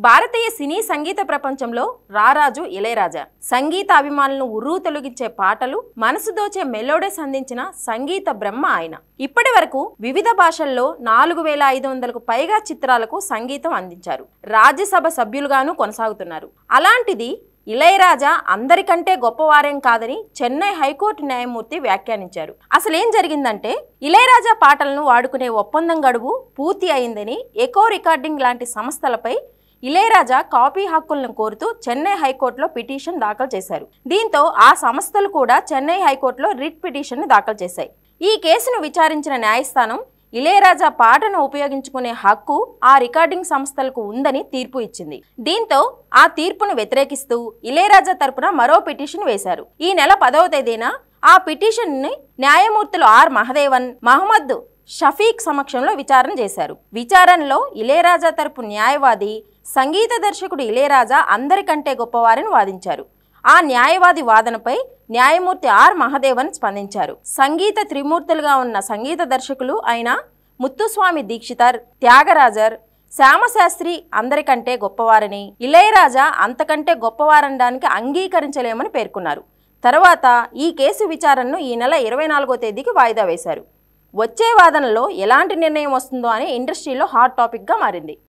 భారతీయ సినీ సంగీత ప్రపంచంలో రారాజు ఇళయరాజా. సంగీత అభిమానులను ఉర్రూ తొలగించే పాటలు, మనసు దోచే మెలోడీస్ అందించిన సంగీత బ్రహ్మ ఆయన. ఇప్పటి వరకు వివిధ భాషల్లో 4500కు పైగా చిత్రాలకు సంగీతం అందించారు. రాజ్యసభ సభ్యులుగాను కొనసాగుతున్నారు. అలాంటిది ఇళయరాజా అందరికంటే గొప్పవారేం కాదని చెన్నై హైకోర్టు న్యాయమూర్తి వ్యాఖ్యానించారు. అసలేం జరిగిందంటే, ఇళయరాజా పాటలను వాడుకునే ఒప్పందం గడువు పూర్తి అయిందని ఎకో రికార్డింగ్ లాంటి సంస్థలపై ఇళయరాజా కాపీ హక్కులను కోరుతూ చెన్నై హైకోర్టులో పిటిషన్ దాఖలు చేశారు. దీంతో ఆ సంస్థలు కూడా చెన్నై హైకోర్టులో రిట్ పిటిషన్ దాఖలు చేశాయి. ఈ కేసును విచారించిన న్యాయస్థానం ఇళయరాజా పాటను ఉపయోగించుకునే హక్కు ఆ రికార్డింగ్ సంస్థలకు ఉందని తీర్పు ఇచ్చింది. దీంతో ఆ తీర్పును వ్యతిరేకిస్తూ ఇళయరాజా తరపున మరో పిటిషన్ వేశారు. ఈ నెల 10వ తేదీన ఆ పిటిషన్ ని న్యాయమూర్తులు ఆర్ మహదేవన్, మహమ్మద్ షఫీక్ సమక్షంలో విచారణ చేశారు. విచారణలో ఇళయరాజా తరపు న్యాయవాది సంగీత దర్శకుడు ఇళయరాజా అందరికంటే గొప్పవారని వాదించారు. ఆ న్యాయవాది వాదనపై న్యాయమూర్తి ఆర్ మహదేవన్ స్పందించారు. సంగీత త్రిమూర్తులుగా ఉన్న సంగీత దర్శకులు అయిన ముత్తుస్వామి దీక్షితర్, త్యాగరాజర్, శ్యామశాస్త్రి అందరికంటే గొప్పవారని, ఇళయరాజా అంతకంటే గొప్పవారనడానికి అంగీకరించలేమని పేర్కొన్నారు. తర్వాత ఈ కేసు విచారణను ఈ నెల 24వ తేదీకి వాయిదా వేశారు. వచ్చే వాదనలో ఎలాంటి నిర్ణయం వస్తుందో అని ఇండస్ట్రీలో హాట్ టాపిక్గా మారింది.